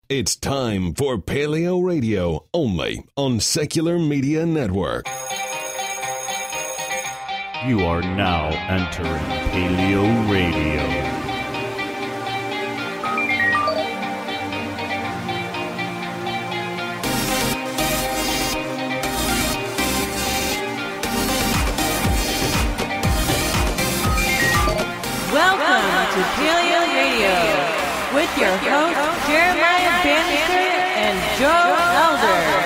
It's time for Paleo Radio, only on Secular Media Network. You are now entering Paleo Radio. Welcome to Paleo Radio with your hosts Jeremiah Bannister and Joe Elder.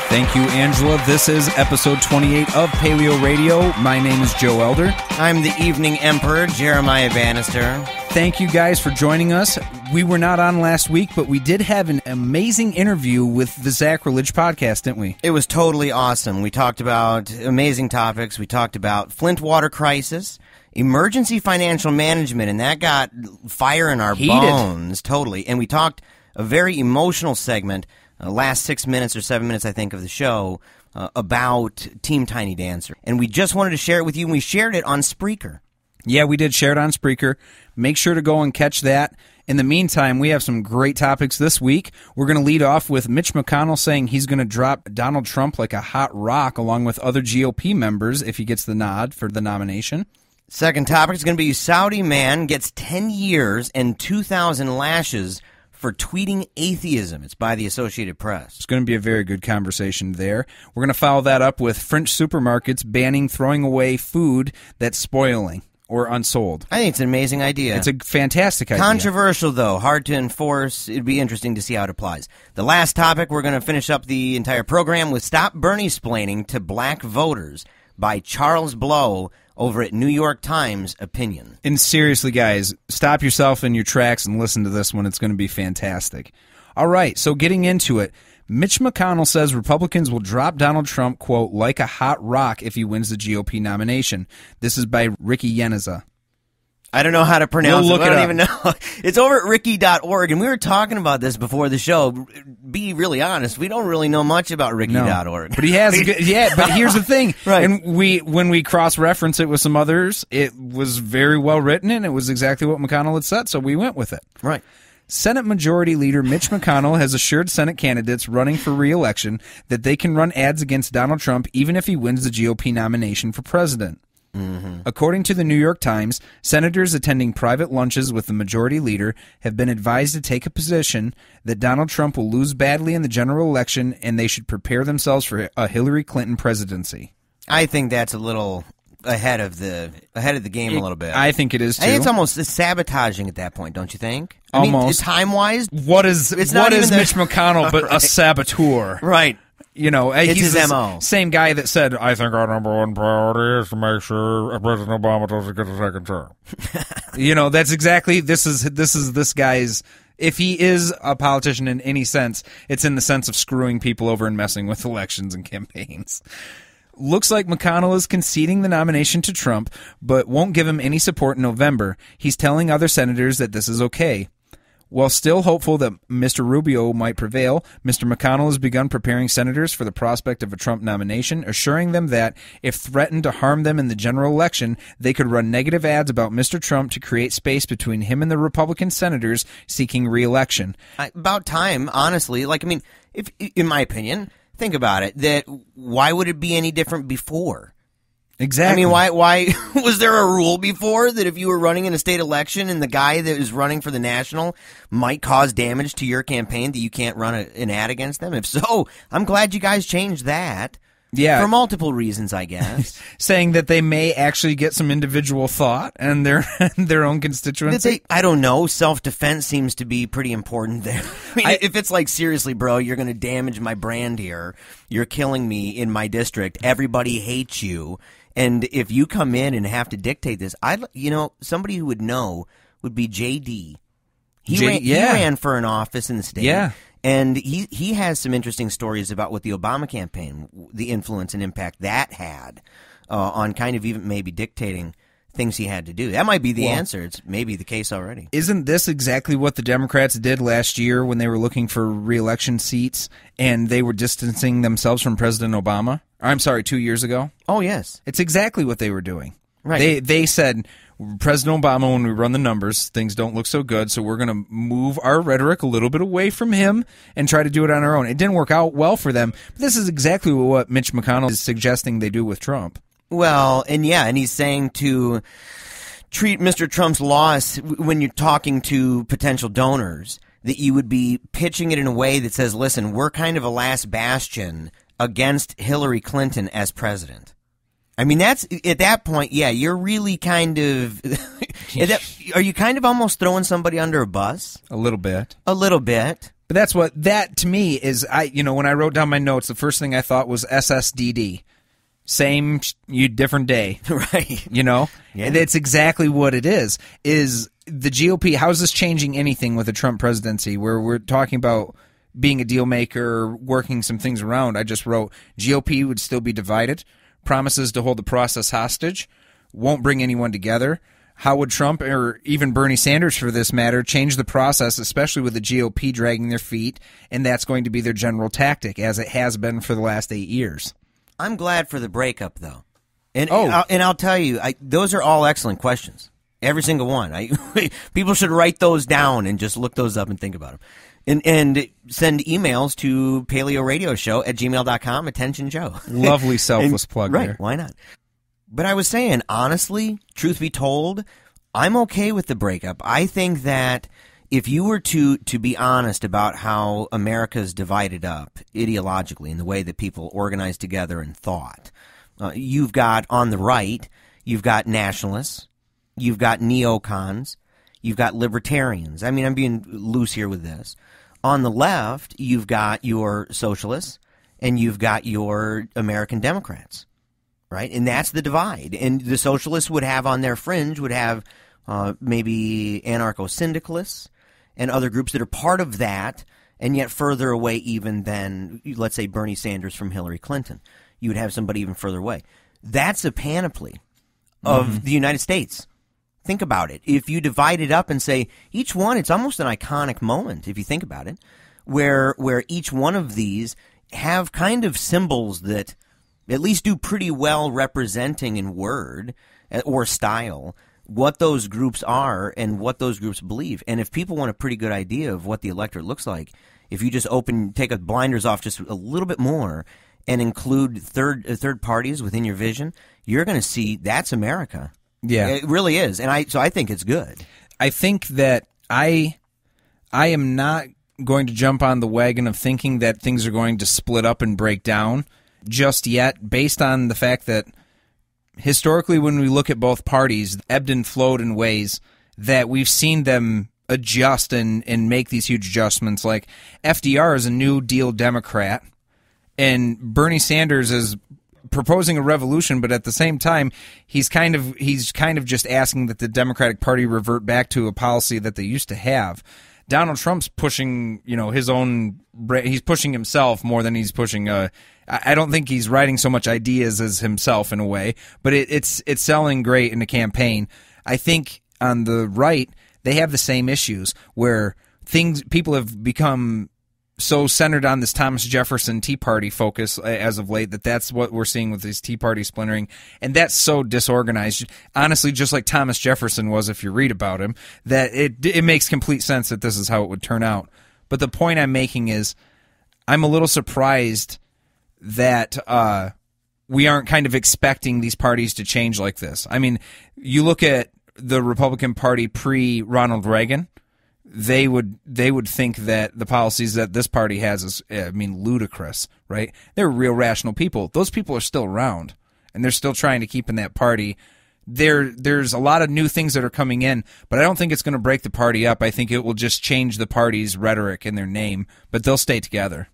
Thank you, Angela. This is episode 28 of Paleo Radio. My name is Joe Elder. I'm the Evening Emperor, Jeremiah Bannister. Thank you guys for joining us. We were not on last week, but we did have an amazing interview with the Sacrilege podcast, didn't we? It was totally awesome. We talked about amazing topics. We talked about Flint water crisis, emergency financial management, and that got fire in our bones, totally. And we talked a very emotional segment, last 6 minutes or 7 minutes, I think, of the show, about Team Tiny Dancer. And we just wanted to share it with you, and we shared it on Spreaker. Yeah, we did share it on Spreaker. Make sure to go and catch that. In the meantime, we have some great topics this week. We're going to lead off with Mitch McConnell saying he's going to drop Donald Trump like a hot rock along with other GOP members if he gets the nod for the nomination. Second topic is going to be Saudi man gets 10 years and 2,000 lashes for tweeting atheism. It's by the Associated Press. It's going to be a very good conversation there. We're going to follow that up with French supermarkets banning throwing away food that's spoiling or unsold. I think it's an amazing idea. It's a fantastic idea. Controversial, though. Hard to enforce. It'd be interesting to see how it applies. The last topic, we're going to finish up the entire program with Stop Bernie-Splaining to Black Voters by Charles Blow over at New York Times Opinion. And seriously, guys, stop yourself in your tracks and listen to this one. It's going to be fantastic. All right, so getting into it, Mitch McConnell says Republicans will drop Donald Trump, quote, like a hot rock if he wins the GOP nomination. This is by Ricky Yeneza. I don't know how to pronounce it. I don't even know. It's over at ricky.org, and we were talking about this before the show. Be really honest, we don't really know much about ricky.org. No, but he has a good, yeah, but here's the thing. Right. And when we cross-reference it with some others, it was very well written, and it was exactly what McConnell had said, so we went with it. Right. Senate Majority Leader Mitch McConnell has assured Senate candidates running for re-election that they can run ads against Donald Trump even if he wins the GOP nomination for president. Mm-hmm. According to the New York Times, senators attending private lunches with the majority leader have been advised to take a position that Donald Trump will lose badly in the general election and they should prepare themselves for a Hillary Clinton presidency. I think that's a little ahead of the game a little bit. I think it is too. I think it's almost sabotaging at that point, don't you think? Almost. Time-wise, what is Mitch McConnell but right. A saboteur? Right. You know, it's he's his the MO. Same guy that said, I think our number one priority is to make sure President Obama doesn't get a second term. You know, that's exactly, this is this guy's, if he is a politician in any sense, it's in the sense of screwing people over and messing with elections and campaigns. Looks like McConnell is conceding the nomination to Trump, but won't give him any support in November. He's telling other senators that this is okay. While still hopeful that Mr. Rubio might prevail, Mr. McConnell has begun preparing senators for the prospect of a Trump nomination, assuring them that, if threatened to harm them in the general election, they could run negative ads about Mr. Trump to create space between him and the Republican senators seeking re-election. About time, honestly. If in my opinion, think about it, that why would it be any different before? Exactly. Why was there a rule before that if you were running in a state election and the guy that is running for the national might cause damage to your campaign that you can't run an ad against them? If so, I'm glad you guys changed that. Yeah. For multiple reasons, I guess. Saying that they may actually get some individual thought and their own constituency. I don't know. Self-defense seems to be pretty important there. If it's like, seriously, bro, you're going to damage my brand here. You're killing me in my district. Everybody hates you. And if you come in and have to dictate this, somebody who would know would be JD. He ran for an office in the state. Yeah. And he has some interesting stories about what the Obama campaign, the influence and impact that had on kind of even maybe dictating things he had to do. That might be the answer. It's maybe the case already. Isn't this exactly what the Democrats did last year when they were looking for re-election seats and they were distancing themselves from President Obama? I'm sorry, 2 years ago? Oh, yes. It's exactly what they were doing. Right. They said, President Obama, when we run the numbers, things don't look so good, so we're going to move our rhetoric a little bit away from him and try to do it on our own. It didn't work out well for them, but this is exactly what Mitch McConnell is suggesting they do with Trump. Well, and he's saying to treat Mr. Trump's loss when you're talking to potential donors, that you would be pitching it in a way that says, listen, we're kind of a last bastion against Hillary Clinton as president. I mean, that's at that point, you're really kind of are you kind of almost throwing somebody under a bus? A little bit. But that's what that to me is. When I wrote down my notes, the first thing I thought was SSDD. Same, different day. Right. Yeah. And that's exactly what it is. Is the GOP, how is this changing anything with the Trump presidency where we're talking about being a deal maker, working some things around? I just wrote GOP would still be divided, promises to hold the process hostage, won't bring anyone together. How would Trump, or even Bernie Sanders for this matter, change the process, especially with the GOP dragging their feet, and that's going to be their general tactic, as it has been for the last 8 years. I'm glad for the breakup, though. And I'll tell you, those are all excellent questions. Every single one. People should write those down and just look those up and think about them. And send emails to paleoradioshow@gmail.com. Attention, Joe. Lovely selfless plug right, there. Why not? But I was saying, honestly, truth be told, I'm okay with the breakup. I think that if you were to be honest about how America's divided up ideologically in the way that people organize together and thought, you've got on the right, you've got nationalists, you've got neocons, you've got libertarians. I mean, I'm being loose here with this. On the left, you've got your socialists and you've got your American Democrats, right? And that's the divide. And the socialists would have on their fringe, would have maybe anarcho-syndicalists and other groups that are part of that, and yet further away even than, let's say, Bernie Sanders from Hillary Clinton. You would have somebody even further away. That's a panoply of the United States. Think about it. If you divide it up and say each one, it's almost an iconic moment, if you think about it, where each one of these have kind of symbols that at least do pretty well representing in word or style what those groups are and what those groups believe. And if people want a pretty good idea of what the electorate looks like, if you just take a blinders off just a little bit more and include third parties within your vision, you're going to see that's America. Yeah. It really is. And I think it's good. I think that I am not going to jump on the wagon of thinking that things are going to split up and break down just yet, based on the fact that historically, when we look at both parties, ebbed and flowed in ways that we've seen them adjust and make these huge adjustments. Like FDR is a New Deal Democrat, and Bernie Sanders is proposing a revolution, but at the same time, he's kind of just asking that the Democratic Party revert back to a policy that they used to have. Donald Trump's pushing, his own. He's pushing himself more than he's pushing. I don't think he's writing so much ideas as himself in a way, but it's selling great in the campaign. I think on the right they have the same issues where people have become so centered on this Thomas Jefferson Tea Party focus as of late that's what we're seeing with this Tea Party splintering, and that's so disorganized. Honestly, just like Thomas Jefferson was, if you read about him, that it makes complete sense that this is how it would turn out. But the point I'm making is, I'm a little surprised that we aren't kind of expecting these parties to change like this. I mean, you look at the Republican Party pre-Ronald Reagan, they would think that the policies that this party has is, ludicrous, right? They're real rational people. Those people are still around, and they're still trying to keep in that party. There's a lot of new things that are coming in, but I don't think it's going to break the party up. I think it will just change the party's rhetoric and their name, but they'll stay together.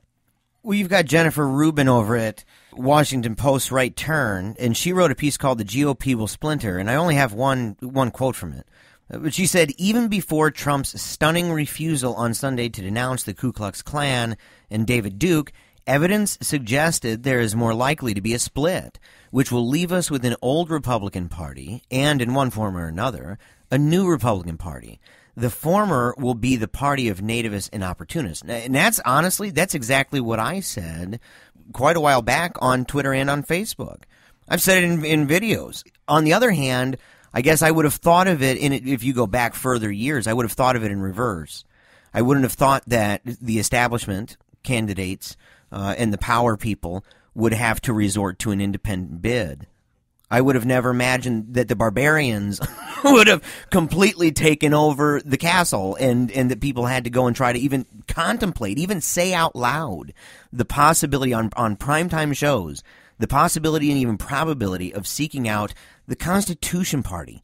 Well, you've got Jennifer Rubin over at Washington Post Right Turn, and she wrote a piece called "The GOP Will Splinter," and I only have one quote from it. But she said, even before Trump's stunning refusal on Sunday to denounce the Ku Klux Klan and David Duke, evidence suggested there is more likely to be a split, which will leave us with an old Republican Party and, in one form or another, a new Republican Party. The former will be the party of nativists and opportunists. And that's exactly what I said quite a while back on Twitter and on Facebook. I've said it in videos. On the other hand, I guess I would have thought of it if you go back further years, I would have thought of it in reverse. I wouldn't have thought that the establishment candidates and the power people would have to resort to an independent bid. I would have never imagined that the barbarians would have completely taken over the castle and that people had to go and try to even contemplate, even say out loud the possibility on primetime shows, the possibility and even probability of seeking out the Constitution Party.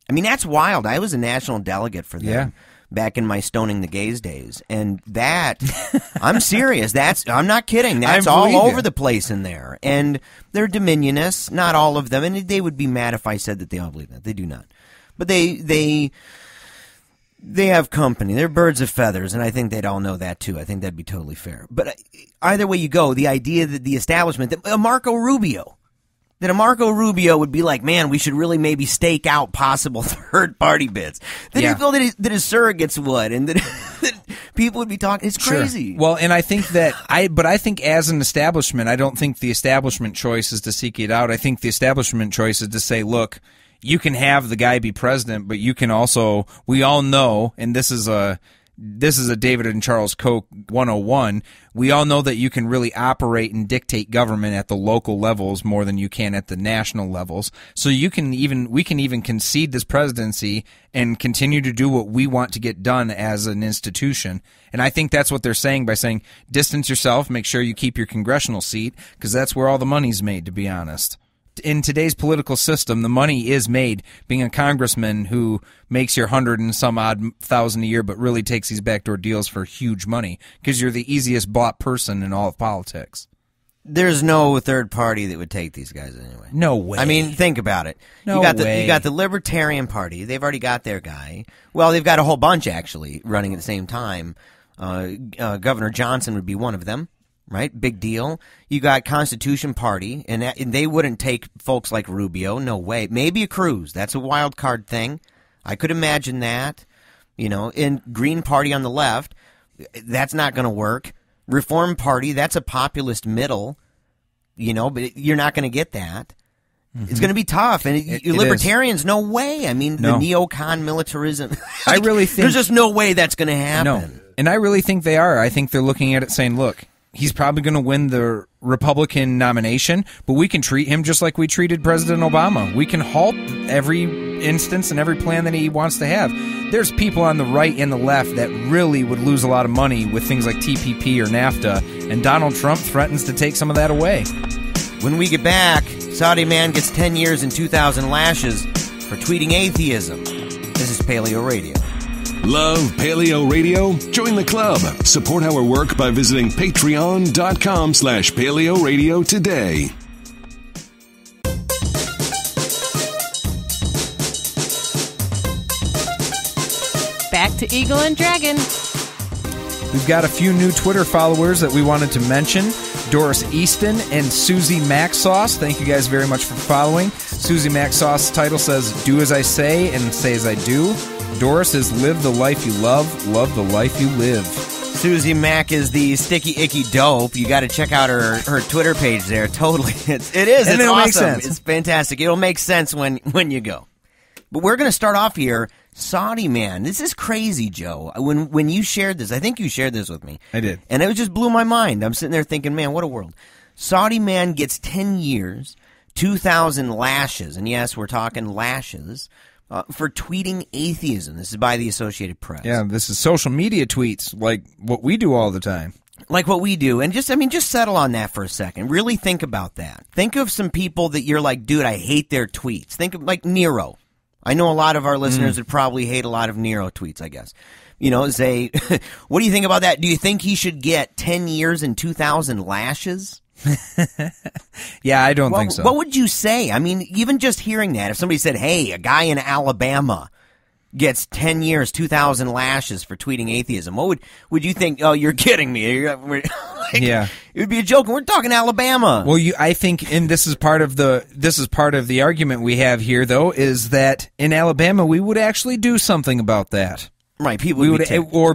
I mean, that's wild. I was a national delegate for them back in my Stoning the Gays days. And that, I'm serious. I'm not kidding. That's all over the place in there. And they're dominionists, not all of them. And they would be mad if I said that they all believe that. They do not. But they have company. They're birds of feathers, and I think they'd all know that too. I think that'd be totally fair. But either way you go, the idea that the establishment, that Marco Rubio would be like, man, we should really maybe stake out possible third-party bids. That his surrogates would, and that people would be talking. It's crazy. Sure. Well, and I think that I think as an establishment, I don't think the establishment choice is to seek it out. I think the establishment choice is to say, look, you can have the guy be president, but you can also, we all know, and this is a David and Charles Koch 101. We all know that you can really operate and dictate government at the local levels more than you can at the national levels. So we can even concede this presidency and continue to do what we want to get done as an institution. And I think that's what they're saying by saying distance yourself, make sure you keep your congressional seat, because that's where all the money's made, to be honest. In today's political system, the money is made being a congressman who makes your 100 and some odd thousand a year, but really takes these backdoor deals for huge money because you're the easiest bought person in all of politics. There's no third party that would take these guys anyway. No way. I mean, think about it. No way. You got the Libertarian Party. They've already got their guy. Well, they've got a whole bunch actually running at the same time. Governor Johnson would be one of them. Right? Big deal. You got Constitution Party, and they wouldn't take folks like Rubio. No way. Maybe a Cruz. That's a wild card thing. I could imagine that. In Green Party on the left, that's not going to work. Reform Party, that's a populist middle, but you're not going to get that. Mm-hmm. It's going to be tough. And libertarians, no way. I mean, the neocon militarism. I really think there's just no way that's going to happen. No. And I really think they are. I think they're looking at it saying, look, he's probably going to win the Republican nomination, but we can treat him just like we treated President Obama. We can halt every instance and every plan that he wants to have. There's people on the right and the left that really would lose a lot of money with things like TPP or NAFTA, and Donald Trump threatens to take some of that away. When we get back, Saudi man gets 10 years and 2,000 lashes for tweeting atheism. This is Paleo Radio. Love Paleo Radio? Join the club. Support our work by visiting patreon.com/Paleo Radio today. Back to Eagle and Dragon. We've got a few new Twitter followers that we wanted to mention. Doris Easton and Susie Maxsauce. Thank you guys very much for following. Susie Maxsauce's title says, "Do as I say and say as I do." Doris is "Live the life you love the life you live." Susie Mack is the sticky icky dope. You got to check out her Twitter page there. Totally, it is. And it's it'll awesome. make sense. It's fantastic. It'll make sense when you go. But we're going to start off here. Saudi man, this is crazy, Joe. When you shared this, I think you shared this with me. I did, and it just blew my mind. I'm sitting there thinking, man, what a world. Saudi man gets 10 years, 2,000 lashes, and yes, we're talking lashes. For tweeting atheism. This is by the Associated Press. Yeah, this is social media tweets, like what we do all the time. Like what we do. And just settle on that for a second. Really think about that. Think of some people that you're like, dude, I hate their tweets. Think of like Nero. I know a lot of our listeners would probably hate a lot of Nero tweets, I guess. Say, what do you think about that? Do you think he should get 10 years and 2,000 lashes? Yeah, I don't think so. What would you say? I mean, even just hearing that, if somebody said, hey, a guy in Alabama gets 10 years, 2,000 lashes for tweeting atheism, what would you think? Oh, you're kidding me. Yeah. It would be a joke. We're talking Alabama. Well, I think, and this is part of the argument we have here, though, is that in Alabama we would actually do something about that. Right, people would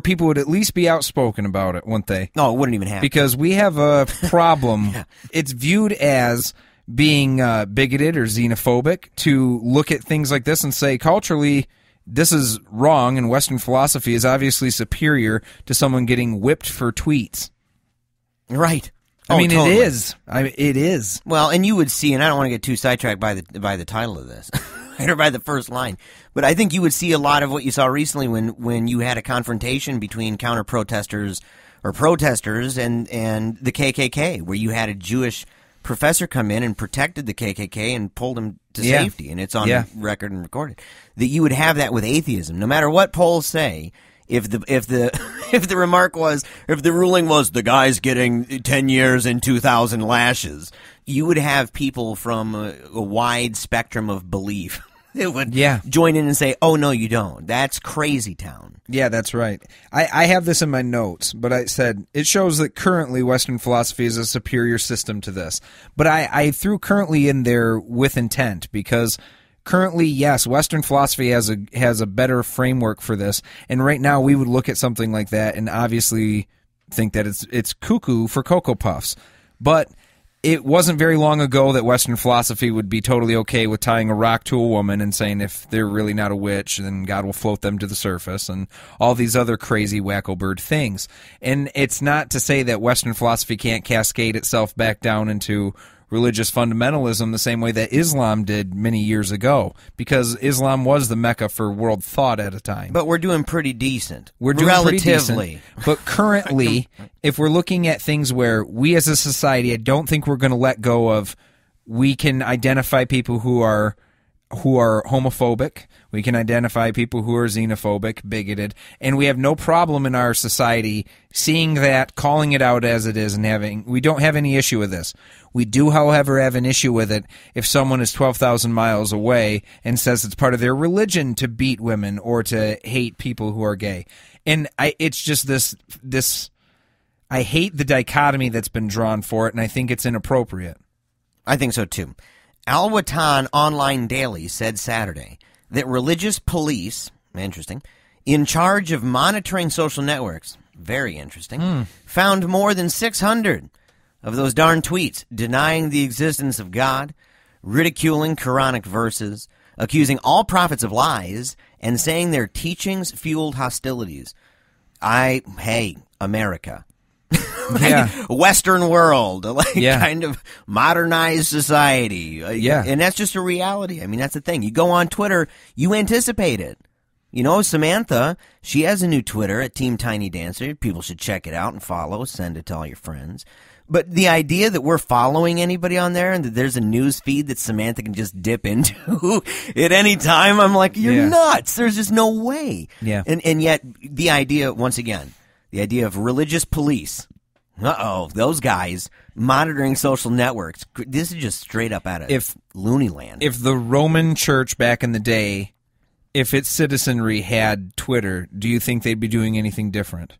people would at least be outspoken about it, wouldn't they? No, it wouldn't even happen. Because we have a problem. Yeah. It's viewed as being bigoted or xenophobic to look at things like this and say, culturally, this is wrong, and Western philosophy is obviously superior to someone getting whipped for tweets. Right. I mean, totally. it is. It is. Well, and you would see, and I don't want to get too sidetracked by the title of this, or by the first line, but I think you would see a lot of what you saw recently when you had a confrontation between counter-protesters or protesters and the KKK, where you had a Jewish professor come in and protected the KKK and pulled him to safety, and it's on record and recorded. That you would have that with atheism, no matter what polls say. If the remark was, if the ruling was the guy's getting 10 years and 2,000 lashes, you would have people from a wide spectrum of belief that would join in and say, oh, no, you don't. That's crazy town. Yeah, that's right. I have this in my notes, but I said it shows that currently Western philosophy is a superior system to this. But I threw currently in there with intent because currently, yes, Western philosophy has a better framework for this, and right now we would look at something like that and obviously think that it's cuckoo for Cocoa Puffs. But it wasn't very long ago that Western philosophy would be totally okay with tying a rock to a woman and saying if they're really not a witch, then God will float them to the surface, and all these other crazy wacko bird things. And it's not to say that Western philosophy can't cascade itself back down into religious fundamentalism the same way that Islam did many years ago, because Islam was the Mecca for world thought at a time. But we're doing pretty decent. We're doing relatively. Pretty decent. But currently, if we're looking at things where we as a society, I don't think we're going to let go of, we can identify people who are homophobic, we can identify people who are xenophobic, bigoted, and we have no problem in our society seeing that, calling it out as it is, and we don't have any issue with this. We do, however, have an issue with it if someone is 12,000 miles away and says it's part of their religion to beat women or to hate people who are gay. And it's just this I hate the dichotomy that's been drawn for it, and I think it's inappropriate. I think so, too. Al-Watan Online Daily said Saturday that religious police, interesting, in charge of monitoring social networks, very interesting, found more than 600 of those darn tweets denying the existence of God, ridiculing Quranic verses, accusing all prophets of lies, and saying their teachings fueled hostilities. Hey, America. Western world, kind of modernized society. And that's just a reality. I mean, that's the thing. You go on Twitter, you anticipate it. You know, Samantha, she has a new Twitter at Team Tiny Dancer. People should check it out and follow, send it to all your friends. But the idea that we're following anybody on there and that there's a news feed that Samantha can just dip into at any time, I'm like, you're nuts. There's just no way. Yeah. And yet the idea, once again, the idea of religious police, those guys monitoring social networks, this is just straight up out of loony land. If the Roman Church back in the day, if its citizenry had Twitter, do you think they'd be doing anything different?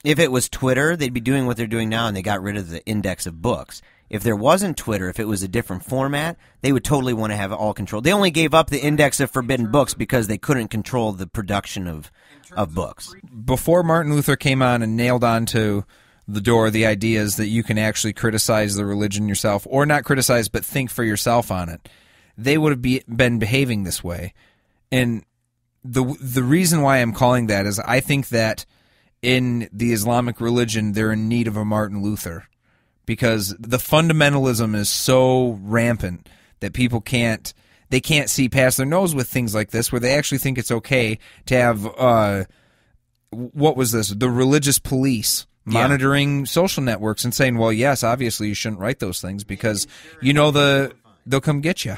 If it was Twitter, they'd be doing what they're doing now, and they got rid of the index of books. If there wasn't Twitter, if it was a different format, they would totally want to have all control. They only gave up the index of forbidden books because they couldn't control the production of books. Before Martin Luther came on and nailed onto the door the ideas that you can actually criticize the religion yourself, or not criticize, but think for yourself on it, they would have been behaving this way. And the reason why I'm calling that is I think that in the Islamic religion, they're in need of a Martin Luther, because the fundamentalism is so rampant that people can't see past their nose with things like this, where they actually think it's okay to have what was this? The religious police monitoring social networks and saying, well, yes, obviously you shouldn't write those things because they'll come get you.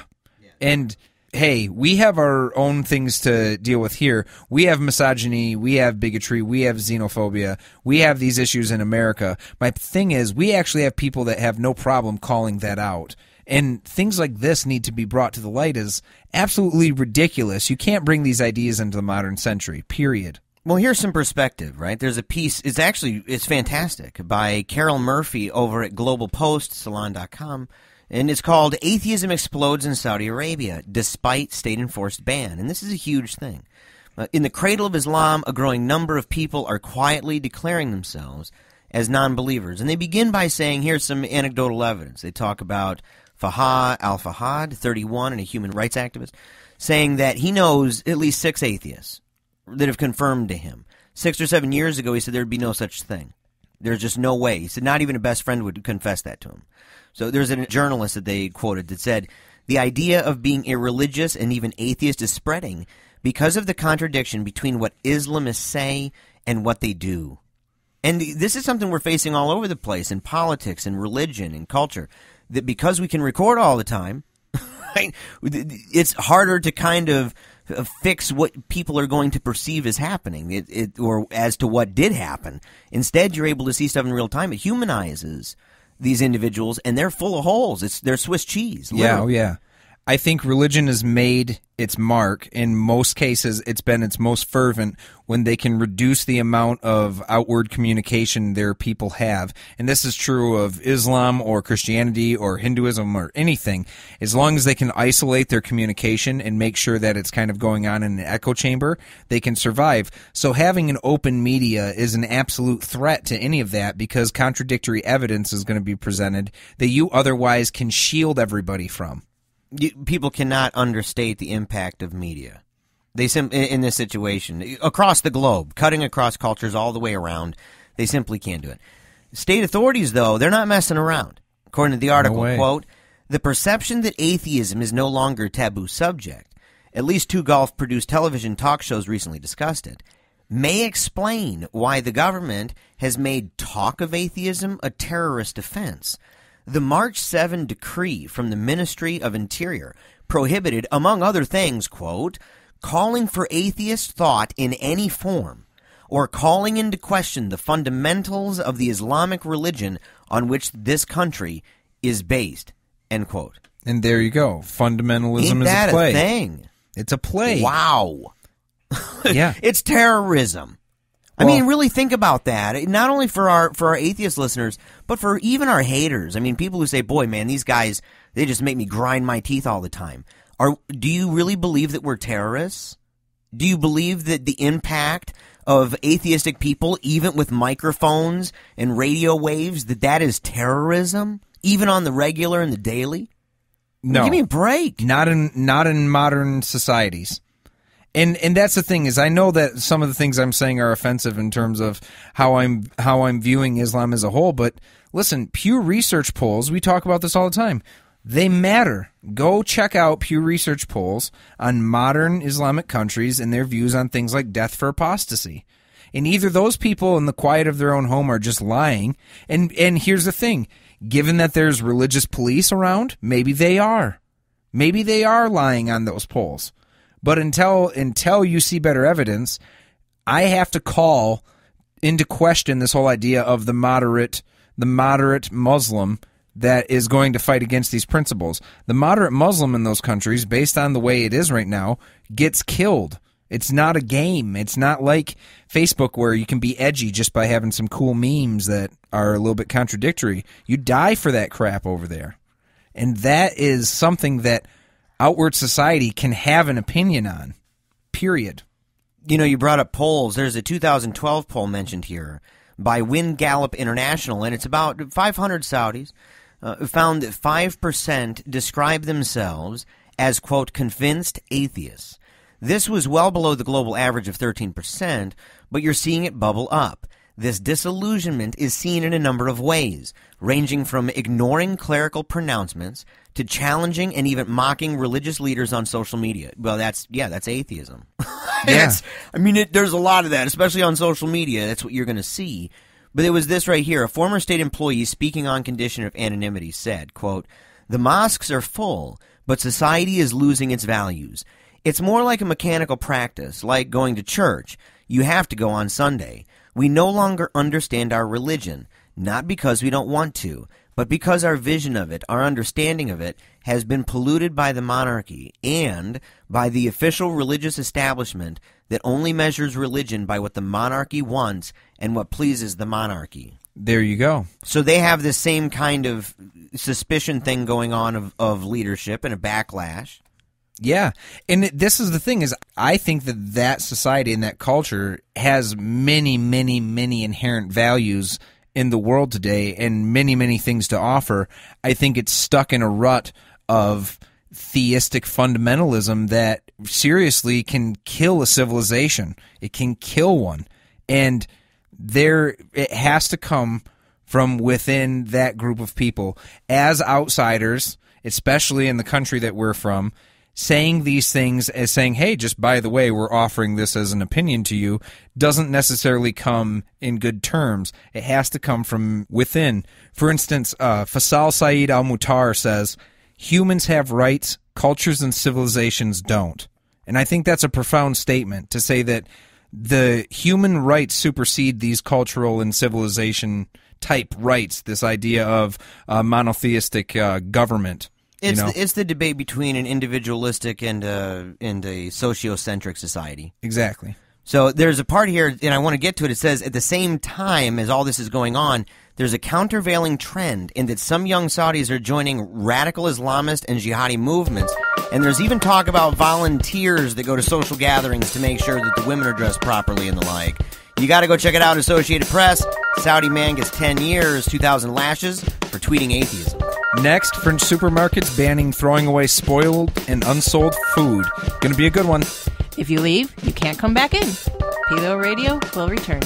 And hey, we have our own things to deal with here. We have misogyny, we have bigotry, we have xenophobia, we have these issues in America. My thing is, we actually have people that have no problem calling that out. And things like this need to be brought to the light as absolutely ridiculous. You can't bring these ideas into the modern century, period. Well, here's some perspective, right? There's a piece, it's fantastic, by Carol Murphy over at globalpostsalon.com. And it's called Atheism Explodes in Saudi Arabia, Despite State-Enforced Ban. And this is a huge thing. In the cradle of Islam, a growing number of people are quietly declaring themselves as non-believers. And they begin by saying, here's some anecdotal evidence. They talk about Fahad al-Fahad, 31, and a human rights activist, saying that he knows at least 6 atheists that have confirmed to him. 6 or 7 years ago, he said there'd be no such thing. There's just no way. He said not even a best friend would confess that to him. So there's a journalist that they quoted that said, the idea of being irreligious and even atheist is spreading because of the contradiction between what Islamists say and what they do. And this is something we're facing all over the place in politics and religion and culture, that because we can record all the time, right, it's harder to kind of fix what people are going to perceive as happening or as to what did happen. Instead, you're able to see stuff in real time. It humanizes these individuals, and they're full of holes. They're Swiss cheese. Literally. Yeah. I think religion has made its mark. In most cases, it's been its most fervent when they can reduce the amount of outward communication their people have. And this is true of Islam or Christianity or Hinduism or anything. As long as they can isolate their communication and make sure that it's kind of going on in an echo chamber, they can survive. So having an open media is an absolute threat to any of that, because contradictory evidence is going to be presented that you otherwise can shield everybody from. People cannot understate the impact of media. They in this situation, across the globe, cutting across cultures all the way around, they simply can't do it. State authorities, though, they're not messing around. According to the article, quote, the perception that atheism is no longer a taboo subject, at least 2 Gulf-produced television talk shows recently discussed it, may explain why the government has made talk of atheism a terrorist offense. The March 7 decree from the Ministry of Interior prohibited, among other things, quote, calling for atheist thought in any form or calling into question the fundamentals of the Islamic religion on which this country is based, end quote. And there you go. Fundamentalism Ain't is that a play. A thing? It's a play. Wow. Yeah. It's terrorism. Well, I mean, really think about that. Not only for our atheist listeners, but for even our haters. I mean, people who say, boy, man, these guys, they just make me grind my teeth all the time. Do you really believe that we're terrorists? Do you believe that the impact of atheistic people, even with microphones and radio waves, that is terrorism, even on the regular and the daily? No. Give me a break. Not in modern societies. And that's the thing, is I know that some of the things I'm saying are offensive in terms of how I'm viewing Islam as a whole, but listen, Pew Research polls, we talk about this all the time. They matter. Go check out Pew Research polls on modern Islamic countries and their views on things like death for apostasy. And either those people in the quiet of their own home are just lying, and here's the thing, given that there's religious police around, maybe they are. Maybe they are lying on those polls. But until you see better evidence, I have to call into question this whole idea of the moderate Muslim that is going to fight against these principles. The moderate Muslim in those countries, based on the way it is right now, gets killed. It's not a game. It's not like Facebook where you can be edgy just by having some cool memes that are a little bit contradictory. You die for that crap over there. And that is something that outward society can have an opinion on, period. You know, you brought up polls. There's a 2012 poll mentioned here by Win Gallup International, and it's about 500 Saudis, found that 5% describe themselves as, quote, convinced atheists. This was well below the global average of 13%, but you're seeing it bubble up. This disillusionment is seen in a number of ways, ranging from ignoring clerical pronouncements to challenging and even mocking religious leaders on social media. Well, that's atheism. Yeah. There's a lot of that, especially on social media. That's what you're going to see. But there was this right here. A former state employee speaking on condition of anonymity said, quote, the mosques are full, but society is losing its values. It's more like a mechanical practice, like going to church. You have to go on Sunday. We no longer understand our religion, not because we don't want to, but because our vision of it, our understanding of it, has been polluted by the monarchy and by the official religious establishment that only measures religion by what the monarchy wants and what pleases the monarchy. There you go. So they have this same kind of suspicion thing going on of leadership and a backlash. Yeah, and this is the thing, is I think that society and that culture has many, many, many inherent values in the world today and many, many things to offer, I think it's stuck in a rut of theistic fundamentalism that seriously can kill a civilization. It can kill one. And it has to come from within that group of people as outsiders, especially in the country that we're from, saying these things as saying, hey, just by the way, we're offering this as an opinion to you, doesn't necessarily come in good terms. It has to come from within. For instance, Faisal Saeed al-Mutar says, humans have rights, cultures and civilizations don't. And I think that's a profound statement to say that the human rights supersede these cultural and civilization type rights, this idea of monotheistic government. It's the debate between an individualistic and a sociocentric society. Exactly. So there's a part here, and I want to get to it. It says, at the same time as all this is going on, there's a countervailing trend in that some young Saudis are joining radical Islamist and jihadi movements, and there's even talk about volunteers that go to social gatherings to make sure that the women are dressed properly and the like. You got to go check it out, Associated Press. Saudi man gets 10 years, 2,000 lashes for tweeting atheism. Next, French supermarkets banning throwing away spoiled and unsold food. Going to be a good one. If you leave, you can't come back in. Paleo Radio will return.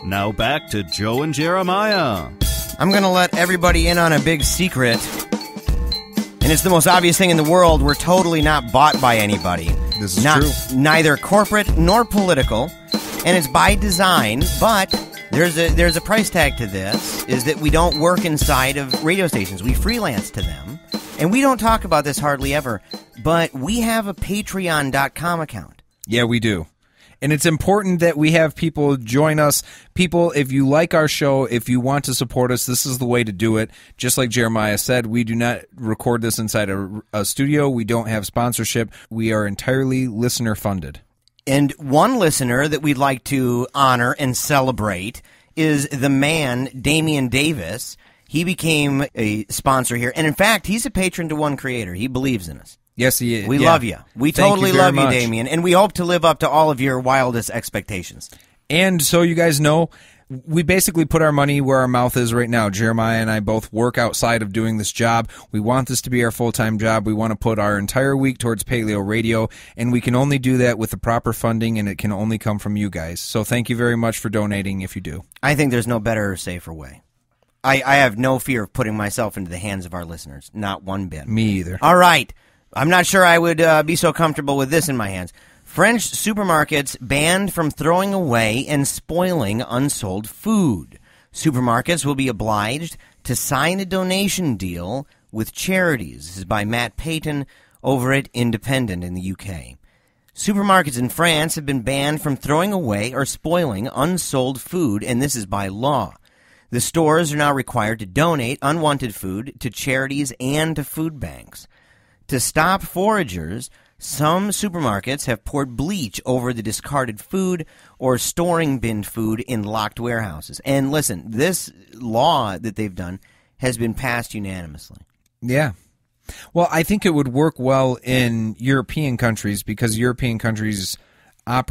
Now back to Joe and Jeremiah. I'm going to let everybody in on a big secret. And it's the most obvious thing in the world. We're totally not bought by anybody. This is true. Neither corporate nor political. And it's by design, but there's a price tag to this, is that we don't work inside of radio stations. We freelance to them. And we don't talk about this hardly ever, but we have a Patreon.com account. Yeah, we do. And it's important that we have people join us. People, if you like our show, if you want to support us, this is the way to do it. Just like Jeremiah said, we do not record this inside a studio. We don't have sponsorship. We are entirely listener funded. And one listener that we'd like to honor and celebrate is the man, Damian Davis. He became a sponsor here. And in fact, he's a patron to one creator. He believes in us. Yes, he is. We love you. We totally love you, Damien. And we hope to live up to all of your wildest expectations. And so you guys know, we basically put our money where our mouth is right now. Jeremiah and I both work outside of doing this job. We want this to be our full-time job. We want to put our entire week towards Paleo Radio, and we can only do that with the proper funding, and it can only come from you guys. So thank you very much for donating if you do. I think there's no better or safer way. I have no fear of putting myself into the hands of our listeners. Not one bit. Me either. All right. I'm not sure I would be so comfortable with this in my hands. French supermarkets banned from throwing away and spoiling unsold food. Supermarkets will be obliged to sign a donation deal with charities. This is by Matt Payton over at Independent in the UK. Supermarkets in France have been banned from throwing away or spoiling unsold food, and this is by law. The stores are now required to donate unwanted food to charities and to food banks. To stop foragers, some supermarkets have poured bleach over the discarded food or storing bin food in locked warehouses. And listen, this law that they've done has been passed unanimously. Yeah. Well, I think it would work well in European countries because European countries like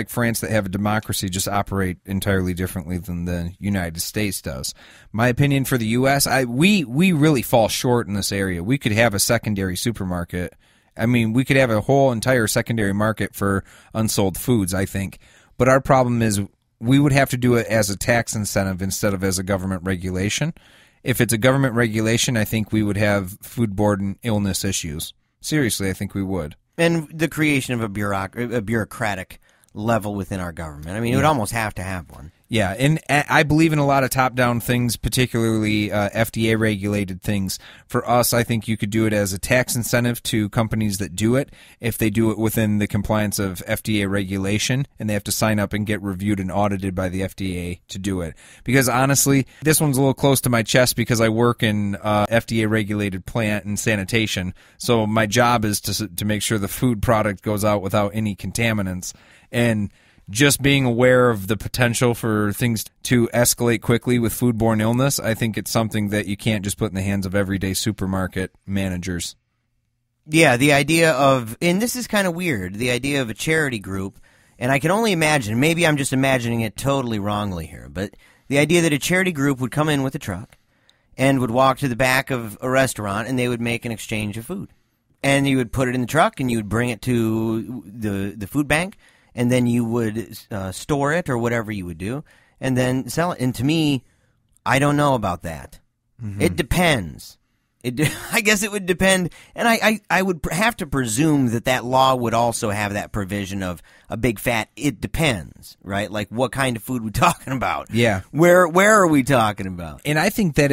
France that have a democracy just operate entirely differently than the United States does. My opinion for the U.S., we really fall short in this area. We could have a secondary supermarket. I mean, we could have a whole entire secondary market for unsold foods, I think. But our problem is we would have to do it as a tax incentive instead of as a government regulation. If it's a government regulation, I think we would have foodborne illness issues. Seriously, I think we would. And the creation of a bureaucratic level within our government. I mean, it would almost have to have one. Yeah, and I believe in a lot of top-down things, particularly FDA-regulated things. For us, I think you could do it as a tax incentive to companies that do it if they do it within the compliance of FDA regulation, and they have to sign up and get reviewed and audited by the FDA to do it. Because honestly, this one's a little close to my chest because I work in FDA-regulated plant and sanitation, so my job is to make sure the food product goes out without any contaminants. And just being aware of the potential for things to escalate quickly with foodborne illness, I think it's something that you can't just put in the hands of everyday supermarket managers. Yeah, the idea of, and this is kind of weird, the idea of a charity group, and I can only imagine, maybe I'm just imagining it totally wrongly here, but the idea that a charity group would come in with a truck and would walk to the back of a restaurant and they would make an exchange of food. And you would put it in the truck and you would bring it to the food bank, and then you would store it or whatever you would do, and then sell it. And to me, I don't know about that. Mm-hmm. It depends. I guess it would depend, and I would have to presume that law would also have that provision of a big fat "it depends," right? Like, what kind of food we're talking about? Yeah. Where are we talking about? And I think that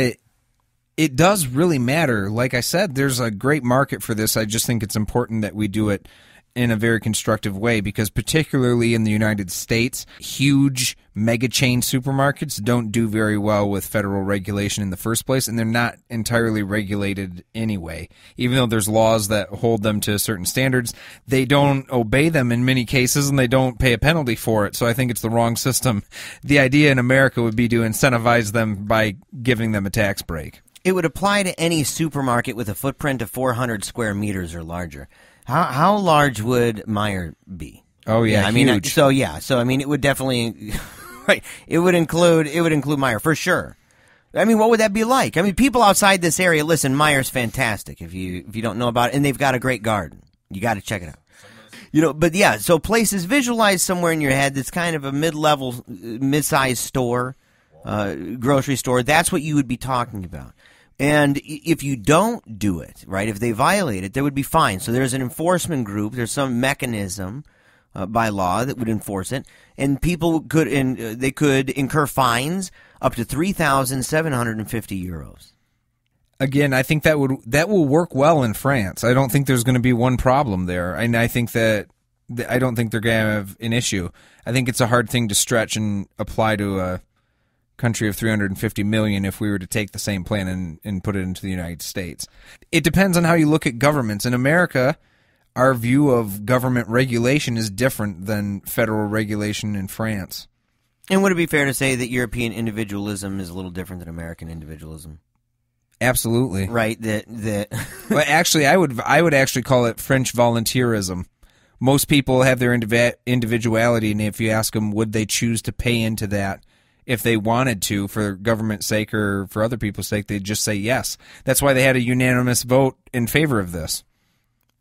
it does really matter. Like I said, there's a great market for this. I just think it's important that we do it in a very constructive way, because particularly in the United States, huge mega chain supermarkets don't do very well with federal regulation in the first place, and they're not entirely regulated anyway. Even though there's laws that hold them to certain standards, they don't obey them in many cases, and they don't pay a penalty for it. So I think it's the wrong system. The idea in America would be to incentivize them by giving them a tax break. It would apply to any supermarket with a footprint of 400 square meters or larger. How large would Meyer be? Oh yeah, I mean, huge. so I mean, it would definitely, right? It would include Meyer for sure. I mean, what would that be like? I mean, people outside this area, listen, Meyer's fantastic. If you don't know about it, and they've got a great garden, you got to check it out. But yeah, so places, visualize somewhere in your head that's kind of a mid-level, mid-sized store, grocery store. That's what you would be talking about. And if you don't do it, right, if they violate it, there would be fines. So there's an enforcement group. There's some mechanism by law that would enforce it. And people could they could incur fines up to 3,750 euros. Again, I think that will work well in France. I don't think there's going to be one problem there. And I think that I don't think they're going to have an issue. I think it's a hard thing to stretch and apply to a country of 350 million if we were to take the same plan and put it into the United States. It depends on how you look at governments. In America, our view of government regulation is different than federal regulation in France. And would it be fair to say that European individualism is a little different than American individualism? Absolutely. Right. Well, actually, I would actually call it French volunteerism. Most people have their individuality, and if you ask them, would they choose to pay into that if they wanted to for government's sake or for other people's sake, they'd just say yes. That's why they had a unanimous vote in favor of this.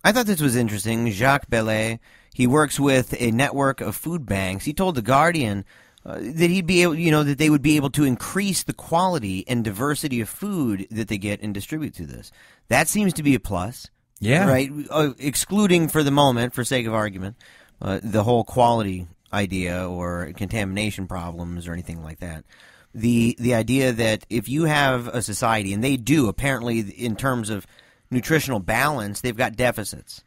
I thought this was interesting. Jacques Bellet, he works with a network of food banks. He told The Guardian that he'd be able, that they would be able to increase the quality and diversity of food that they get and distribute through this. That seems to be a plus. Yeah. Right? Excluding for the moment, for sake of argument, the whole quality idea or contamination problems or anything like that. The idea that if you have a society, and they do apparently in terms of nutritional balance, they've got deficits.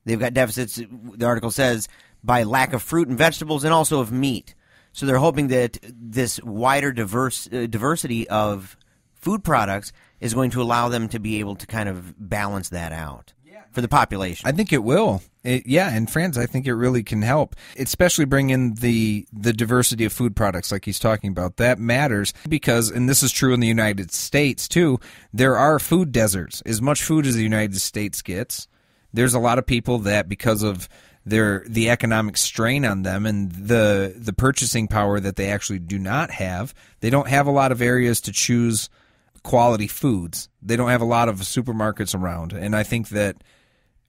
They've got deficits, the article says, by lack of fruit and vegetables and also of meat. So they're hoping that this wider diversity of food products is going to allow them to be able to kind of balance that out for the population. I think it will. In France, I think it really can help, especially bring in the diversity of food products like he's talking about. That matters because, and this is true in the United States too, there are food deserts. As much food as the United States gets, there's a lot of people that because of the economic strain on them and the purchasing power that they actually do not have, they don't have a lot of areas to choose quality foods. They don't have a lot of supermarkets around. And I think that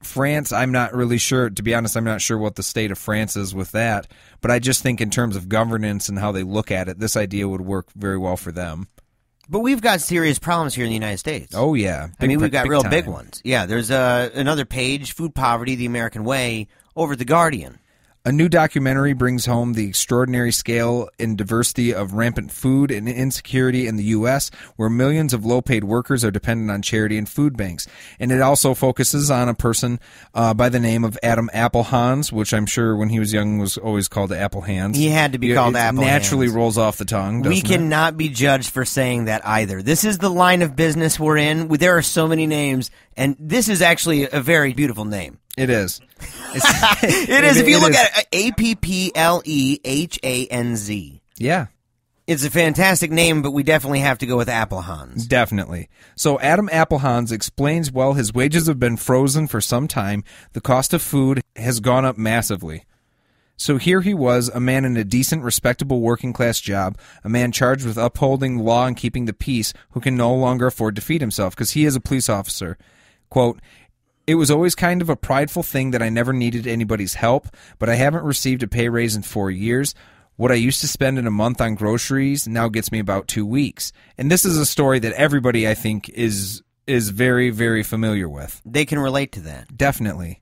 France, I'm not really sure. To be honest, I'm not sure what the state of France is with that. But I just think in terms of governance and how they look at it, this idea would work very well for them. But we've got serious problems here in the United States. Oh, yeah. We've got real big ones. Yeah, there's another page, Food Poverty, the American Way, over at The Guardian. A new documentary brings home the extraordinary scale and diversity of rampant food and insecurity in the U.S., where millions of low-paid workers are dependent on charity and food banks. And it also focuses on a person by the name of Adam Applehans, which I'm sure when he was young was always called Applehands. He had to be called Applehands. Naturally rolls off the tongue, doesn't it? We cannot be judged for saying that either. This is the line of business we're in. There are so many names, and this is actually a very beautiful name. It is. It is. If you look at it, Applehanz. Yeah. It's a fantastic name, but we definitely have to go with Applehans. Definitely. So Adam Applehans explains, well, his wages have been frozen for some time. The cost of food has gone up massively. So here he was, a man in a decent, respectable working-class job, a man charged with upholding the law and keeping the peace, who can no longer afford to feed himself, because he is a police officer. Quote, "It was always kind of a prideful thing that I never needed anybody's help, but I haven't received a pay raise in 4 years. What I used to spend in a month on groceries now gets me about 2 weeks." And this is a story that everybody, I think, is very, very familiar with. They can relate to that. Definitely.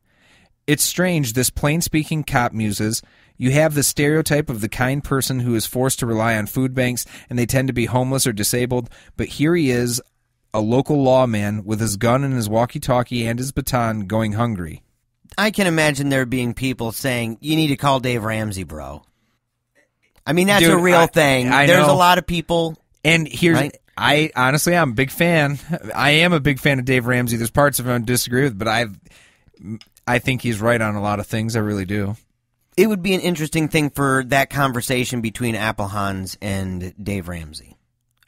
It's strange, this plain-speaking cop muses, you have the stereotype of the kind person who is forced to rely on food banks and they tend to be homeless or disabled, but here he is, a local lawman with his gun and his walkie-talkie and his baton going hungry. I can imagine there being people saying, you need to call Dave Ramsey, bro. I mean, that's Dude, a real thing. There's know. a lot of people. And here's, right? I'm a big fan. I am a big fan of Dave Ramsey. There's parts of him I disagree with, but I think he's right on a lot of things. I really do. It would be an interesting thing for that conversation between Applehans and Dave Ramsey.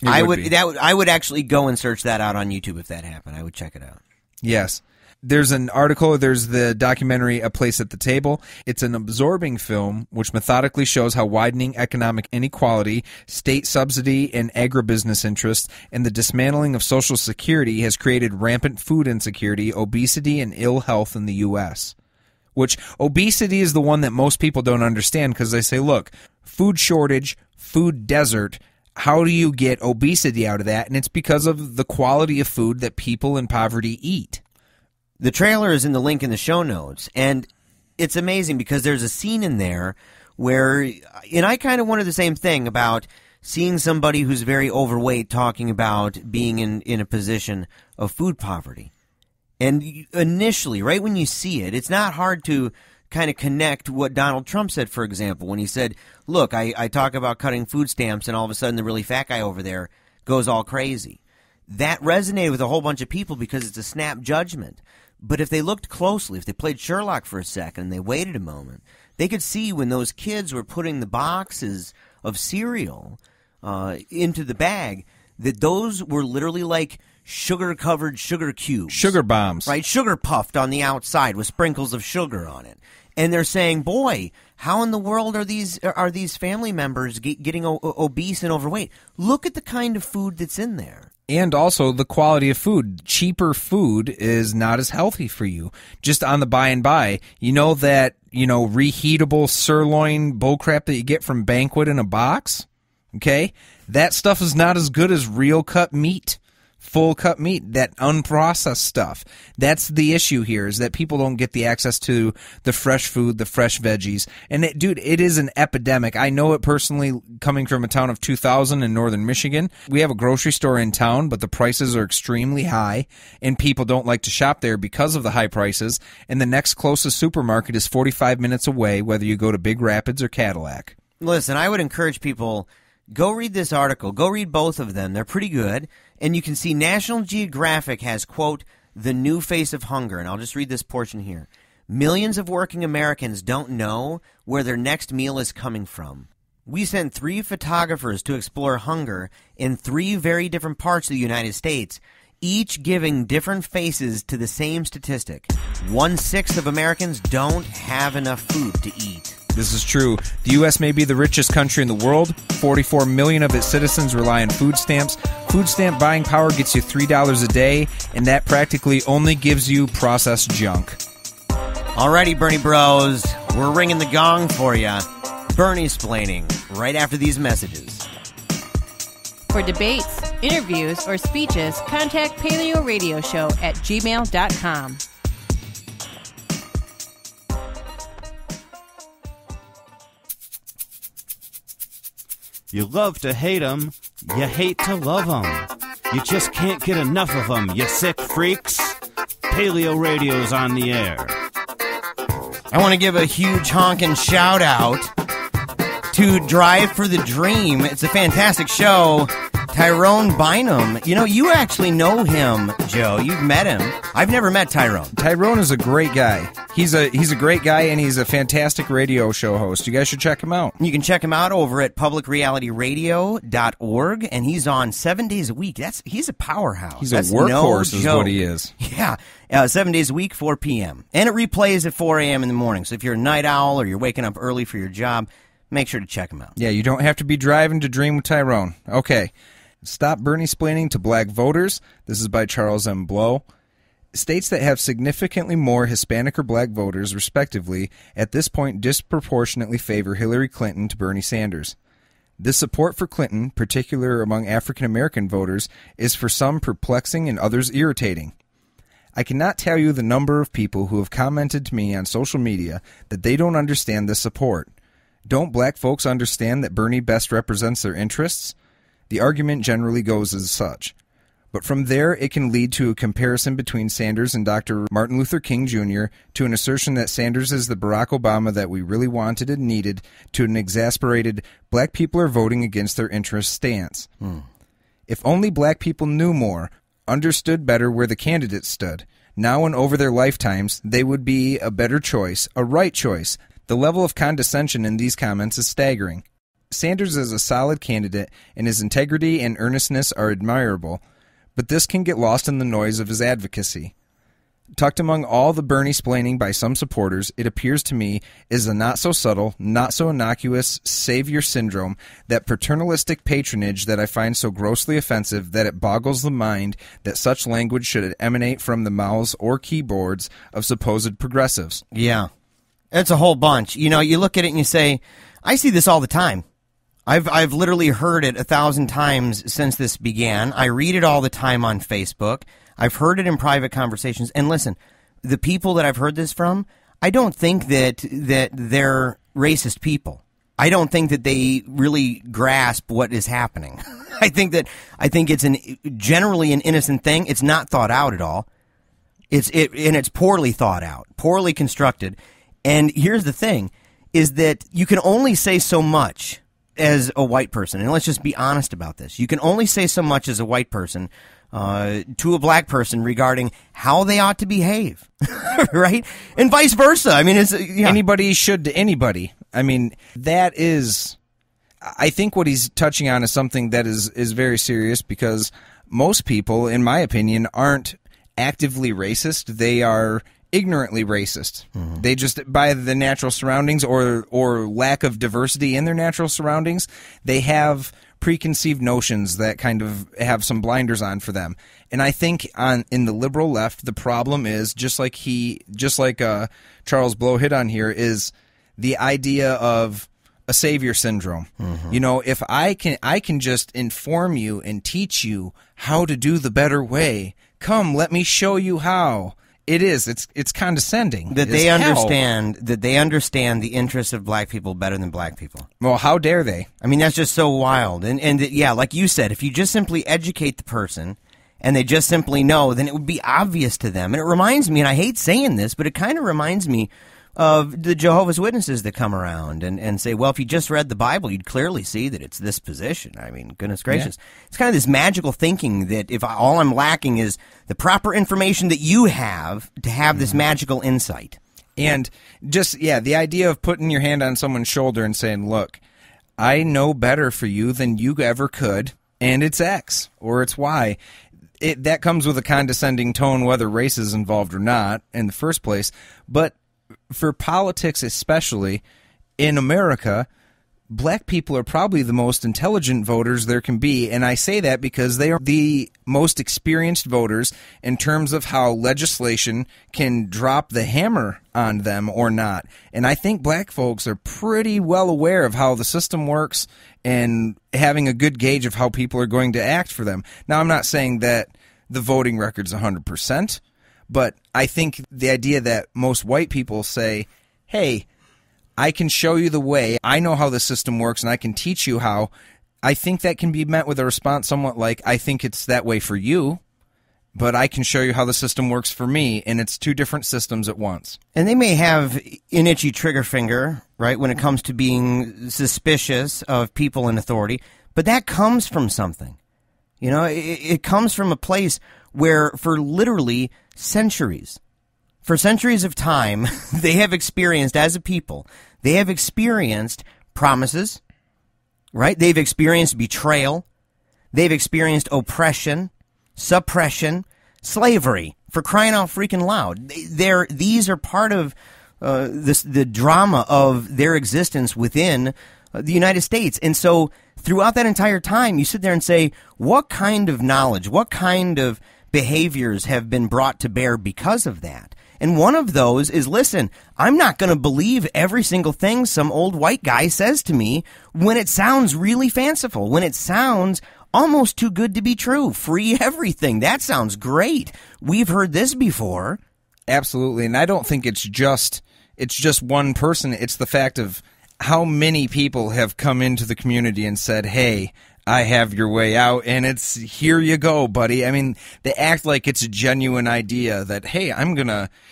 I would actually go and search that out on YouTube if that happened. I would check it out. Yes. There's an article, there's the documentary A Place at the Table. It's an absorbing film which methodically shows how widening economic inequality, state subsidy and agribusiness interests, and the dismantling of Social Security has created rampant food insecurity, obesity, and ill health in the U.S. Which, obesity is the one that most people don't understand because they say, look, food shortage, food desert, how do you get obesity out of that? And it's because of the quality of food that people in poverty eat. The trailer is in the link in the show notes, and it's amazing because there's a scene in there where, and I kind of wonder the same thing about seeing somebody who's very overweight talking about being in a position of food poverty. And initially, right when you see it, it's not hard to kind of connect what Donald Trump said, for example, when he said, look, I talk about cutting food stamps, and all of a sudden the really fat guy over there goes all crazy. That resonated with a whole bunch of people because it's a snap judgment. But if they looked closely, if they played Sherlock for a second and they waited a moment, they could see when those kids were putting the boxes of cereal into the bag that those were literally like sugar-covered sugar cubes. Sugar bombs. Right, sugar puffed on the outside with sprinkles of sugar on it. And they're saying, boy, how in the world are these family members getting obese and overweight? Look at the kind of food that's in there. And also the quality of food. Cheaper food is not as healthy for you. Just on the buy and buy. You know that, reheatable sirloin bullcrap that you get from Banquet in a box? Okay? That stuff is not as good as real cut meat. Full cut meat, that unprocessed stuff. That's the issue here, is that people don't get the access to the fresh food, the fresh veggies. And it is an epidemic. I know it personally, coming from a town of 2,000 in northern Michigan. We have a grocery store in town, but the prices are extremely high, and people don't like to shop there because of the high prices. And the next closest supermarket is 45 minutes away, whether you go to Big Rapids or Cadillac. Listen, I would encourage people, go read this article. Go read both of them. They're pretty good. And you can see National Geographic has, quote, the new face of hunger. And I'll just read this portion here. Millions of working Americans don't know where their next meal is coming from. We sent 3 photographers to explore hunger in 3 very different parts of the United States, each giving different faces to the same statistic. 1/6 of Americans don't have enough food to eat. This is true. The U.S. may be the richest country in the world. 44 million of its citizens rely on food stamps. Food stamp buying power gets you $3 a day, and that practically only gives you processed junk. Alrighty, Bernie Bros, we're ringing the gong for you. BernieSplaining, right after these messages. For debates, interviews, or speeches, contact paleoradioshow@gmail.com. You love to hate 'em, you hate to love 'em. You just can't get enough of 'em, you sick freaks. Paleo Radio's on the air. I want to give a huge honkin' shout out to Drive for the Dream. It's a fantastic show. Tyrone Bynum. You know, you actually know him, Joe. You've met him. I've never met Tyrone. Tyrone is a great guy. He's a great guy, and he's a fantastic radio show host. You guys should check him out. You can check him out over at publicrealityradio.org, and he's on 7 days a week. He's a powerhouse. He's a workhorse is what he is. Yeah. 7 days a week, 4 p.m. And it replays at 4 a.m. in the morning. So if you're a night owl or you're waking up early for your job, make sure to check him out. Yeah, you don't have to be driving to dream with Tyrone. Okay. Stop Bernie-Splaining to Black Voters. This is by Charles M. Blow. States that have significantly more Hispanic or black voters, respectively, at this point disproportionately favor Hillary Clinton to Bernie Sanders. This support for Clinton, particularly among African American voters, is for some perplexing and others irritating. I cannot tell you the number of people who have commented to me on social media that they don't understand this support. Don't black folks understand that Bernie best represents their interests? The argument generally goes as such. But from there, it can lead to a comparison between Sanders and Dr. Martin Luther King Jr., to an assertion that Sanders is the Barack Obama that we really wanted and needed, to an exasperated, black people are voting against their interests stance. If only black people knew more, understood better where the candidates stood, now and over their lifetimes, they would be a better choice, a right choice. The level of condescension in these comments is staggering. Sanders is a solid candidate, and his integrity and earnestness are admirable, but this can get lost in the noise of his advocacy. Tucked among all the Bernie-splaining by some supporters, it appears to me is a not-so-subtle, not-so-innocuous savior syndrome, that paternalistic patronage that I find so grossly offensive that it boggles the mind that such language should emanate from the mouths or keyboards of supposed progressives. Yeah. It's a whole bunch. You know, you look at it and you say, I see this all the time. I've literally heard it 1,000 times since this began. I read it all the time on Facebook. I've heard it in private conversations. And listen, the people that I've heard this from, I don't think that they're racist people. I don't think that they really grasp what is happening. I think it's generally an innocent thing. It's not thought out at all. It's poorly thought out, poorly constructed. And here's the thing, is that you can only say so much as a white person, and let's just be honest about this. You can only say so much as a white person to a black person regarding how they ought to behave, right? And vice versa. I mean, anybody should to anybody. I mean, that is, I think what he's touching on is something that is very serious, because most people, in my opinion, aren't actively racist. They are ignorantly racist. Mm-hmm. They just, by the natural surroundings or lack of diversity in their natural surroundings, they have preconceived notions that kind of have some blinders on for them. And I think in the liberal left, the problem is, just like Charles Blow hit on here, is the idea of a savior syndrome. Mm-hmm. You know, if I can just inform you and teach you how to do the better way, come, let me show you how. It's condescending. That they understand the interests of black people better than black people. Well, how dare they? I mean, that's just so wild. And yeah, like you said, if you just simply educate the person and they just simply know, then it would be obvious to them. And it reminds me, and I hate saying this, but it kind of reminds me of the Jehovah's Witnesses that come around and say, well, if you just read the Bible, you'd clearly see that it's this position. I mean, goodness gracious. Yeah. It's kind of this magical thinking that if all I'm lacking is the proper information that you have to have this magical insight. And just, the idea of putting your hand on someone's shoulder and saying, look, I know better for you than you ever could, and it's X or it's Y. That comes with a condescending tone, whether race is involved or not in the first place. But for politics, especially in America, black people are probably the most intelligent voters there can be. And I say that because they are the most experienced voters in terms of how legislation can drop the hammer on them or not. And I think black folks are pretty well aware of how the system works and having a good gauge of how people are going to act for them. Now, I'm not saying that the voting record's 100%. But I think the idea that most white people say, hey, I can show you the way, I know how the system works, and I can teach you how, I think that can be met with a response somewhat like, I think it's that way for you, but I can show you how the system works for me, and it's two different systems at once. And they may have an itchy trigger finger, right, when it comes to being suspicious of people in authority, but that comes from something. You know, it comes from a place where for literally centuries, for centuries of time, they have experienced, as a people, they have experienced promises, right? They've experienced betrayal. They've experienced oppression, suppression, slavery, for crying out freaking loud. These are part of the drama of their existence within the United States. And so throughout that entire time, you sit there and say, what kind of knowledge, what kind of behaviors have been brought to bear because of that? And one of those is, listen, I'm not going to believe every single thing some old white guy says to me when it sounds really fanciful, when it sounds almost too good to be true. Free everything. That sounds great. We've heard this before. Absolutely. And I don't think it's just one person. It's the fact of how many people have come into the community and said, hey, I have your way out, and it's here you go, buddy. I mean, they act like it's a genuine idea that, hey,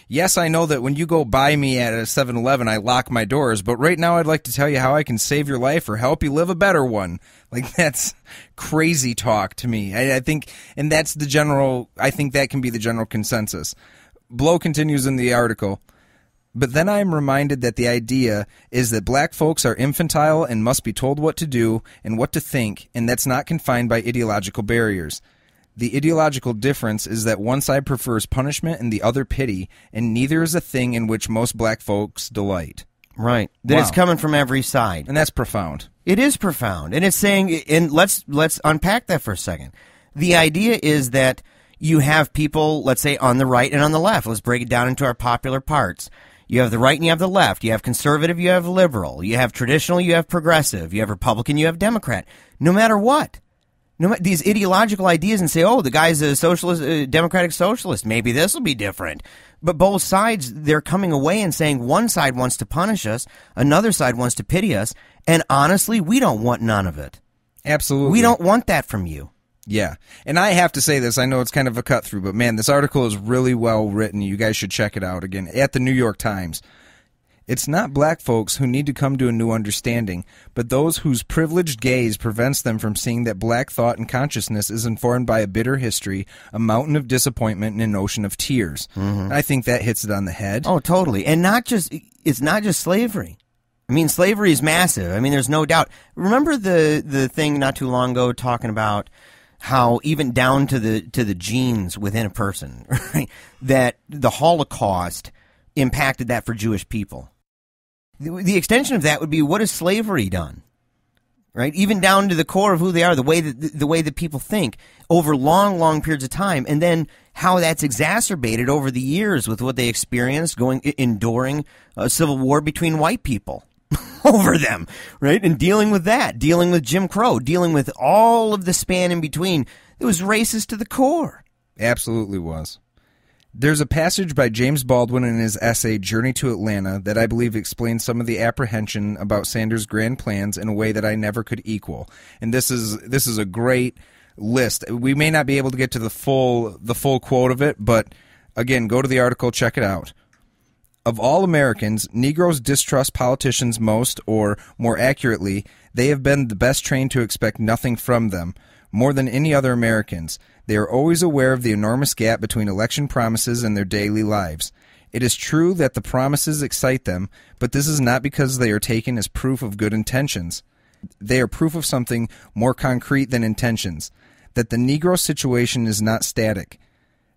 yes, I know that when you go buy me at a 7-Eleven, I lock my doors, but right now I'd like to tell you how I can save your life or help you live a better one. Like, that's crazy talk to me. I think, and that's I think that can be the general consensus. Blow continues in the article. But then I am reminded that the idea is that black folks are infantile and must be told what to do and what to think, and that's not confined by ideological barriers. The ideological difference is that one side prefers punishment and the other pity, and neither is a thing in which most black folks delight. Right. That It's coming from every side. And that's profound. It is profound. And it's saying, and let's unpack that for a second. The idea is that you have people, let's say, on the right and on the left. Let's break it down into our popular parts. You have the right and you have the left. You have conservative, you have liberal. You have traditional, you have progressive. You have Republican, you have Democrat. No matter what. These ideological ideas and say, oh, the guy's a socialist, democratic socialist. Maybe this will be different. But both sides, they're coming away and saying one side wants to punish us, another side wants to pity us, and honestly, we don't want none of it. Absolutely. We don't want that from you. Yeah. And I have to say this, I know it's kind of a cut through, but man, this article is really well written. You guys should check it out again at the New York Times. It's not black folks who need to come to a new understanding, but those whose privileged gaze prevents them from seeing that black thought and consciousness is informed by a bitter history, a mountain of disappointment, and an ocean of tears. Mm-hmm. I think that hits it on the head. Oh, totally. And it's not just slavery. I mean, slavery is massive. I mean, there's no doubt. Remember the thing not too long ago talking about how even down to the genes within a person, right? That the Holocaust impacted that for Jewish people. The extension of that would be, what has slavery done? Right? Even down to the core of who they are, the way that people think over long, long periods of time, and then how that's exacerbated over the years with what they experienced enduring a civil war between white people. Over them, right? And dealing with that, dealing with Jim Crow, dealing with all of the span in between. It was racist to the core. Absolutely was. There's a passage by James Baldwin in his essay Journey to Atlanta that I believe explains some of the apprehension about Sanders' grand plans in a way that I never could equal. And this is a great list. We may not be able to get to the full quote of it, but again, go to the article, check it out. Of all Americans, Negroes distrust politicians most, or more accurately, they have been the best trained to expect nothing from them. More than any other Americans, they are always aware of the enormous gap between election promises and their daily lives. It is true that the promises excite them, but this is not because they are taken as proof of good intentions. They are proof of something more concrete than intentions, that the Negro situation is not static,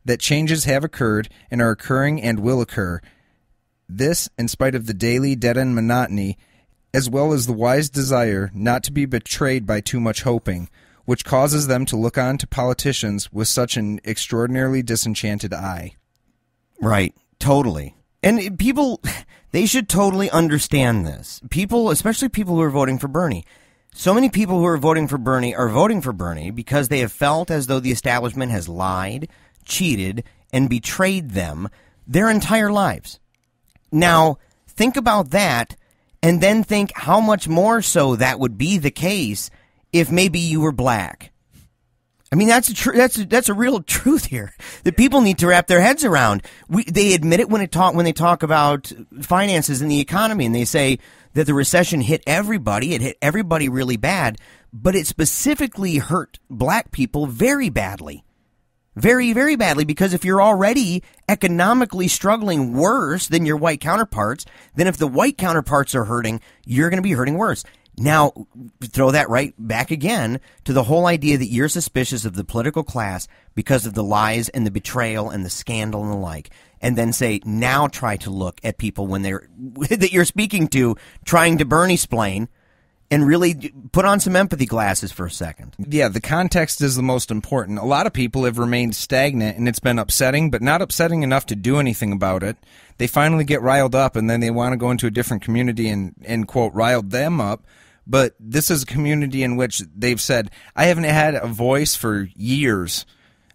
that changes have occurred and are occurring and will occur. This, in spite of the daily dead-end monotony, as well as the wise desire not to be betrayed by too much hoping, which causes them to look on to politicians with such an extraordinarily disenchanted eye. Right, totally. And people, they should totally understand this. People, especially people who are voting for Bernie. So many people who are voting for Bernie because they have felt as though the establishment has lied, cheated, and betrayed them their entire lives. Now, think about that, and then think how much more so that would be the case if maybe you were black. I mean, that's a real truth here that people need to wrap their heads around. They admit it when they talk about finances in the economy, and they say that the recession hit everybody. It hit everybody really bad. but it specifically hurt black people very badly. Very, very badly, because if you're already economically struggling worse than your white counterparts, then if the white counterparts are hurting, you're going to be hurting worse. Now, throw that right back again to the whole idea that you're suspicious of the political class because of the lies and the betrayal and the scandal and the like, and then say, now try to look at people when they're that you're speaking to trying to Bernie-splain, and really put on some empathy glasses for a second. Yeah, the context is the most important. A lot of people have remained stagnant, and it's been upsetting, but not upsetting enough to do anything about it. They finally get riled up, and then they want to go into a different community and quote, riled them up. But this is a community in which they've said, I haven't had a voice for years.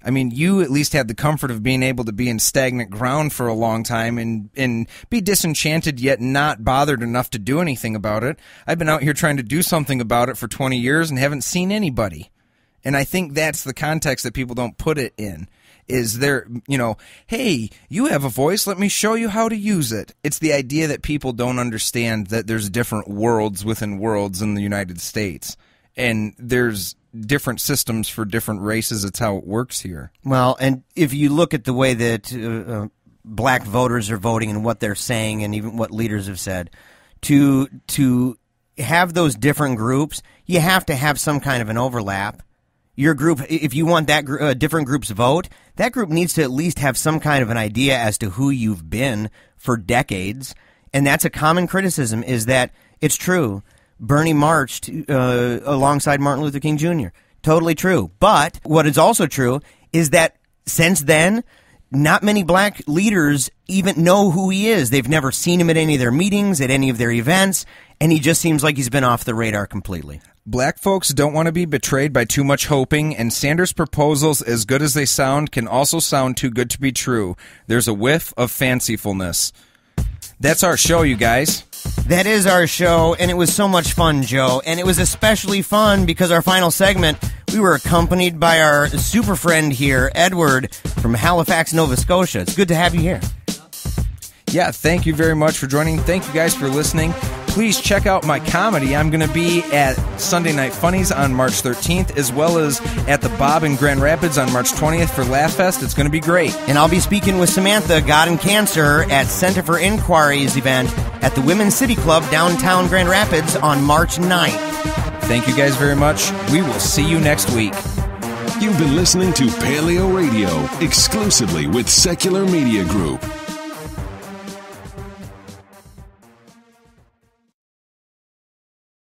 I mean, you at least had the comfort of being able to be in stagnant ground for a long time and be disenchanted yet not bothered enough to do anything about it. I've been out here trying to do something about it for 20 years and haven't seen anybody. And I think that's the context that people don't put it in. Is there, hey, you have a voice, let me show you how to use it. It's the idea that people don't understand that there's different worlds within worlds in the United States. And there's different systems for different races. It's how it works here. Well, and if you look at the way that black voters are voting and what they're saying and even what leaders have said, to have those different groups, you have to have some kind of an overlap. Your group, if you want that different groups vote, that group needs to at least have some kind of an idea as to who you've been for decades. And that's a common criticism, is that it's true. Bernie marched alongside Martin Luther King Jr. Totally true. But what is also true is that since then, not many black leaders even know who he is. They've never seen him at any of their meetings, at any of their events, and he just seems like he's been off the radar completely. Black folks don't want to be betrayed by too much hoping, and Sanders' proposals, as good as they sound, can also sound too good to be true. There's a whiff of fancifulness. That's our show, you guys. That is our show, and it was so much fun, Joe. And it was especially fun because our final segment, we were accompanied by our super friend here, Edward, from Halifax, Nova Scotia. It's good to have you here. Yeah, thank you very much for joining. Thank you guys for listening. Please check out my comedy. I'm going to be at Sunday Night Funnies on March 13th, as well as at the Bob in Grand Rapids on March 20th for Laugh Fest. It's going to be great. And I'll be speaking with Samantha, God and Cancer, at Center for Inquiry's event at the Women's City Club downtown Grand Rapids on March 9th. Thank you guys very much. We will see you next week. You've been listening to Paleo Radio, exclusively with Secular Media Group.